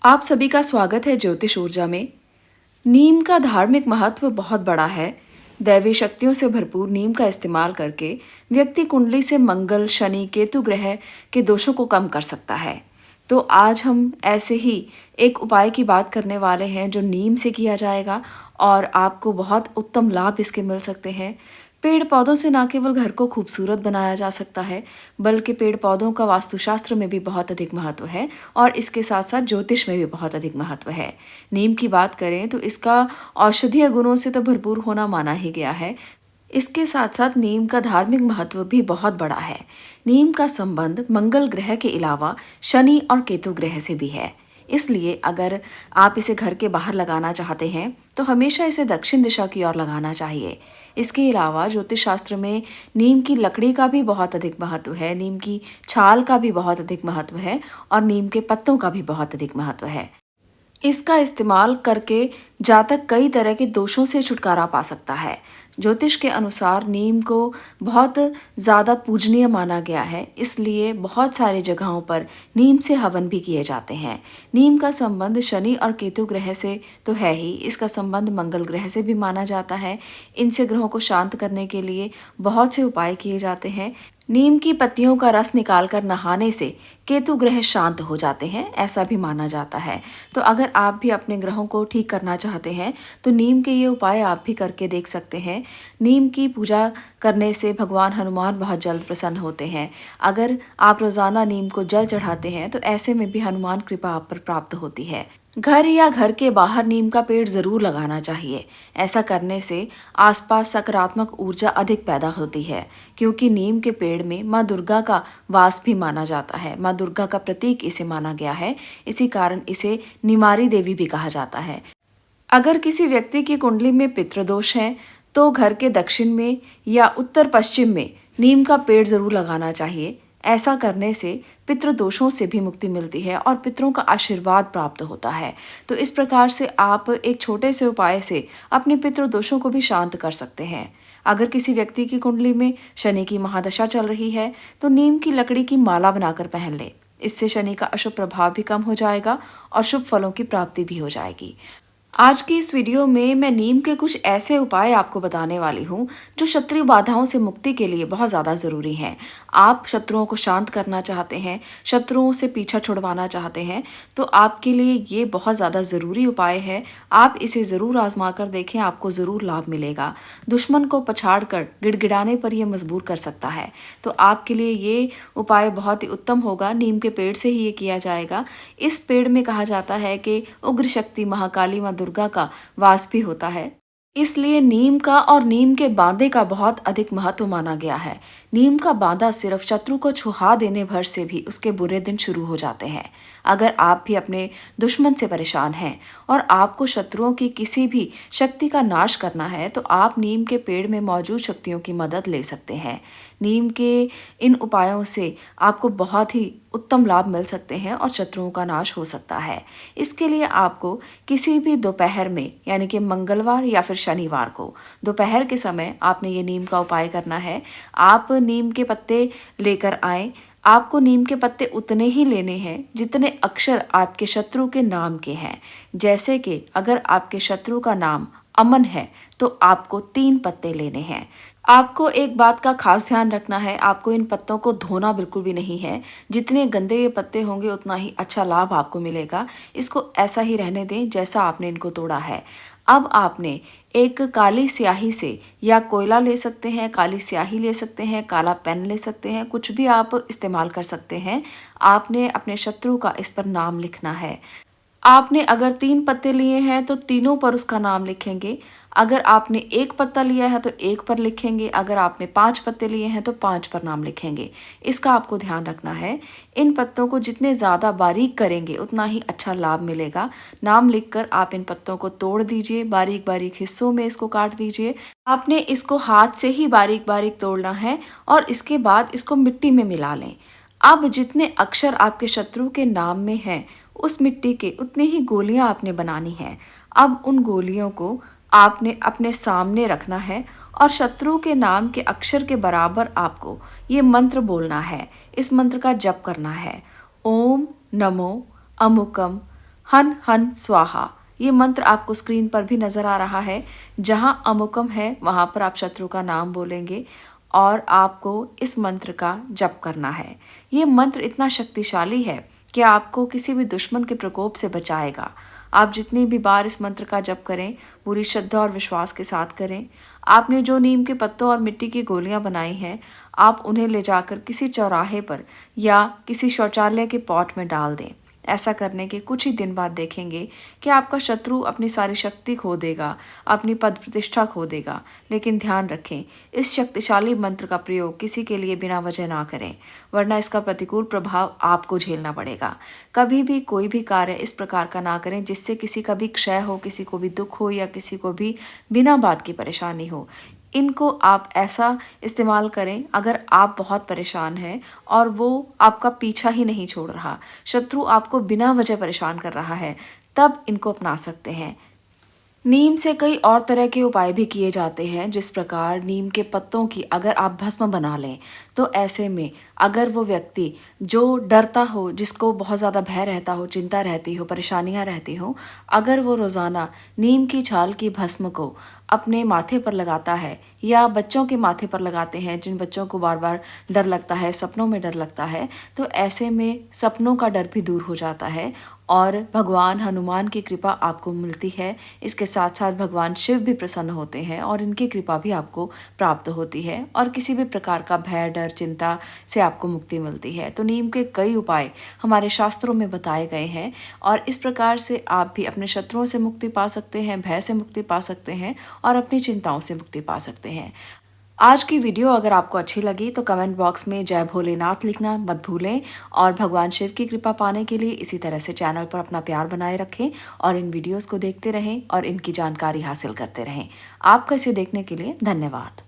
आप सभी का स्वागत है ज्योतिष ऊर्जा में। नीम का धार्मिक महत्व बहुत बड़ा है। दैवी शक्तियों से भरपूर नीम का इस्तेमाल करके व्यक्ति कुंडली से मंगल, शनि, केतु ग्रह के दोषों को कम कर सकता है। तो आज हम ऐसे ही एक उपाय की बात करने वाले हैं जो नीम से किया जाएगा और आपको बहुत उत्तम लाभ इसके मिल सकते हैं। पेड़ पौधों से न केवल घर को खूबसूरत बनाया जा सकता है, बल्कि पेड़ पौधों का वास्तुशास्त्र में भी बहुत अधिक महत्व है और इसके साथ साथ ज्योतिष में भी बहुत अधिक महत्व है। नीम की बात करें तो इसका औषधीय गुणों से तो भरपूर होना माना ही गया है। इसके साथ साथ नीम का धार्मिक महत्व भी बहुत बड़ा है। नीम का संबंध मंगल ग्रह के अलावा शनि और केतु ग्रह से भी है। इसलिए अगर आप इसे घर के बाहर लगाना चाहते हैं तो हमेशा इसे दक्षिण दिशा की ओर लगाना चाहिए। इसके अलावा ज्योतिष शास्त्र में नीम की लकड़ी का भी बहुत अधिक महत्व है, नीम की छाल का भी बहुत अधिक महत्व है और नीम के पत्तों का भी बहुत अधिक महत्व है। इसका इस्तेमाल करके जातक कई तरह के दोषों से छुटकारा पा सकता है। ज्योतिष के अनुसार नीम को बहुत ज़्यादा पूजनीय माना गया है, इसलिए बहुत सारी जगहों पर नीम से हवन भी किए जाते हैं। नीम का संबंध शनि और केतु ग्रह से तो है ही, इसका संबंध मंगल ग्रह से भी माना जाता है। इनसे ग्रहों को शांत करने के लिए बहुत से उपाय किए जाते हैं। नीम की पत्तियों का रस निकालकर नहाने से केतु ग्रह शांत हो जाते हैं, ऐसा भी माना जाता है। तो अगर आप भी अपने ग्रहों को ठीक करना चाहते हैं तो नीम के ये उपाय आप भी करके देख सकते हैं। नीम की पूजा करने से भगवान हनुमान बहुत जल्द प्रसन्न होते हैं। अगर आप रोजाना नीम को जल चढ़ाते हैं तो ऐसे में भी हनुमान कृपा आप पर प्राप्त होती है। घर या घर के बाहर नीम का पेड़ जरूर लगाना चाहिए। ऐसा करने से आसपास सकारात्मक ऊर्जा अधिक पैदा होती है, क्योंकि नीम के पेड़ में माँ दुर्गा का वास भी माना जाता है। माँ दुर्गा का प्रतीक इसे माना गया है, इसी कारण इसे निमारी देवी भी कहा जाता है। अगर किसी व्यक्ति की कुंडली में पितृदोष है तो घर के दक्षिण में या उत्तर पश्चिम में नीम का पेड़ जरूर लगाना चाहिए। ऐसा करने से पितृदोषों से भी मुक्ति मिलती है और पितरों का आशीर्वाद प्राप्त होता है। तो इस प्रकार से आप एक छोटे से उपाय से अपने पितृदोषों को भी शांत कर सकते हैं। अगर किसी व्यक्ति की कुंडली में शनि की महादशा चल रही है तो नीम की लकड़ी की माला बनाकर पहन ले। इससे शनि का अशुभ प्रभाव भी कम हो जाएगा और शुभ फलों की प्राप्ति भी हो जाएगी। आज की इस वीडियो में मैं नीम के कुछ ऐसे उपाय आपको बताने वाली हूँ जो शत्रु बाधाओं से मुक्ति के लिए बहुत ज़्यादा ज़रूरी हैं। आप शत्रुओं को शांत करना चाहते हैं, शत्रुओं से पीछा छुड़वाना चाहते हैं, तो आपके लिए ये बहुत ज़्यादा ज़रूरी उपाय है। आप इसे ज़रूर आजमा कर देखें, आपको ज़रूर लाभ मिलेगा। दुश्मन को पछाड़ कर गिड़गिड़ाने पर यह मजबूर कर सकता है। तो आपके लिए ये उपाय बहुत ही उत्तम होगा। नीम के पेड़ से ही ये किया जाएगा। इस पेड़ में कहा जाता है कि उग्र शक्ति महाकाली माँ दुर्गा का वास भी होता है, इसलिए नीम का और नीम के बांदे का बहुत अधिक महत्व माना गया है। नीम का बांदा सिर्फ शत्रु को छुहा देने भर से भी उसके बुरे दिन शुरू हो जाते हैं। अगर आप भी अपने दुश्मन से परेशान हैं और आपको शत्रुओं की किसी भी शक्ति का नाश करना है तो आप नीम के पेड़ में मौजूद शक्तियों की मदद ले सकते हैं। नीम के इन उपायों से आपको बहुत ही उत्तम लाभ मिल सकते हैं और शत्रुओं का नाश हो सकता है। इसके लिए आपको किसी भी दोपहर में, यानी कि मंगलवार या फिर शनिवार को दोपहर के समय आपने ये नीम का उपाय करना है। आप नीम के पत्ते लेकर आएं। आपको नीम के पत्ते उतने ही लेने हैं जितने अक्षर आपके शत्रु के नाम के हैं। जैसे कि अगर आपके शत्रु का नाम अमन है तो आपको 3 पत्ते लेने हैं। आपको एक बात का खास ध्यान रखना है, आपको इन पत्तों को धोना बिल्कुल भी नहीं है। जितने गंदे ये पत्ते होंगे उतना ही अच्छा लाभ आपको मिलेगा। इसको ऐसा ही रहने दें जैसा आपने इनको तोड़ा है। अब आपने एक काली स्याही से, या कोयला ले सकते हैं, काली स्याही ले सकते हैं, काला पेन ले सकते हैं, कुछ भी आप इस्तेमाल कर सकते हैं। आपने अपने शत्रु का इस पर नाम लिखना है। आपने अगर 3 पत्ते लिए हैं तो तीनों पर उसका नाम लिखेंगे। अगर आपने 1 पत्ता लिया है तो 1 पर लिखेंगे। अगर आपने 5 पत्ते लिए हैं तो 5 पर नाम लिखेंगे। इसका आपको ध्यान रखना है। इन पत्तों को जितने ज़्यादा बारीक करेंगे उतना ही अच्छा लाभ मिलेगा। नाम लिखकर आप इन पत्तों को तोड़ दीजिए, बारीक बारीक हिस्सों में इसको काट दीजिए। आपने इसको हाथ से ही बारीक बारीक तोड़ना है और इसके बाद इसको मिट्टी में मिला लें। अब जितने अक्षर आपके शत्रु के नाम में हैं उस मिट्टी के उतनी ही गोलियां आपने बनानी हैं। अब उन गोलियों को आपने अपने सामने रखना है और शत्रु के नाम के अक्षर के बराबर आपको ये मंत्र बोलना है। इस मंत्र का जप करना है। ओम नमो अमुकम हन हन स्वाहा। ये मंत्र आपको स्क्रीन पर भी नजर आ रहा है। जहां अमुकम है वहां पर आप शत्रु का नाम बोलेंगे और आपको इस मंत्र का जप करना है। ये मंत्र इतना शक्तिशाली है कि आपको किसी भी दुश्मन के प्रकोप से बचाएगा। आप जितनी भी बार इस मंत्र का जप करें, पूरी श्रद्धा और विश्वास के साथ करें। आपने जो नीम के पत्तों और मिट्टी की गोलियां बनाई हैं, आप उन्हें ले जाकर किसी चौराहे पर या किसी शौचालय के पॉट में डाल दें। ऐसा करने के कुछ ही दिन बाद देखेंगे कि आपका शत्रु अपनी सारी शक्ति खो देगा, अपनी पद प्रतिष्ठा खो देगा। लेकिन ध्यान रखें, इस शक्तिशाली मंत्र का प्रयोग किसी के लिए बिना वजह ना करें, वरना इसका प्रतिकूल प्रभाव आपको झेलना पड़ेगा। कभी भी कोई भी कार्य इस प्रकार का ना करें जिससे किसी का भी क्षय हो, किसी को भी दुख हो या किसी को भी बिना बात की परेशानी हो। इनको आप ऐसा इस्तेमाल करें अगर आप बहुत परेशान हैं और वो आपका पीछा ही नहीं छोड़ रहा, शत्रु आपको बिना वजह परेशान कर रहा है, तब इनको अपना सकते हैं। नीम से कई और तरह के उपाय भी किए जाते हैं। जिस प्रकार नीम के पत्तों की अगर आप भस्म बना लें, तो ऐसे में अगर वो व्यक्ति जो डरता हो, जिसको बहुत ज़्यादा भय रहता हो, चिंता रहती हो, परेशानियां रहती हो, अगर वो रोज़ाना नीम की छाल की भस्म को अपने माथे पर लगाता है या बच्चों के माथे पर लगाते हैं, जिन बच्चों को बार बार डर लगता है, सपनों में डर लगता है, तो ऐसे में सपनों का डर भी दूर हो जाता है और भगवान हनुमान की कृपा आपको मिलती है। इसके साथ साथ भगवान शिव भी प्रसन्न होते हैं और इनकी कृपा भी आपको प्राप्त होती है और किसी भी प्रकार का भय, डर, चिंता से आपको मुक्ति मिलती है। तो नीम के कई उपाय हमारे शास्त्रों में बताए गए हैं और इस प्रकार से आप भी अपने शत्रुओं से मुक्ति पा सकते हैं, भय से मुक्ति पा सकते हैं और अपनी चिंताओं से मुक्ति पा सकते हैं। आज की वीडियो अगर आपको अच्छी लगी तो कमेंट बॉक्स में जय भोलेनाथ लिखना मत भूलें और भगवान शिव की कृपा पाने के लिए इसी तरह से चैनल पर अपना प्यार बनाए रखें और इन वीडियोस को देखते रहें और इनकी जानकारी हासिल करते रहें। आपका इसे देखने के लिए धन्यवाद।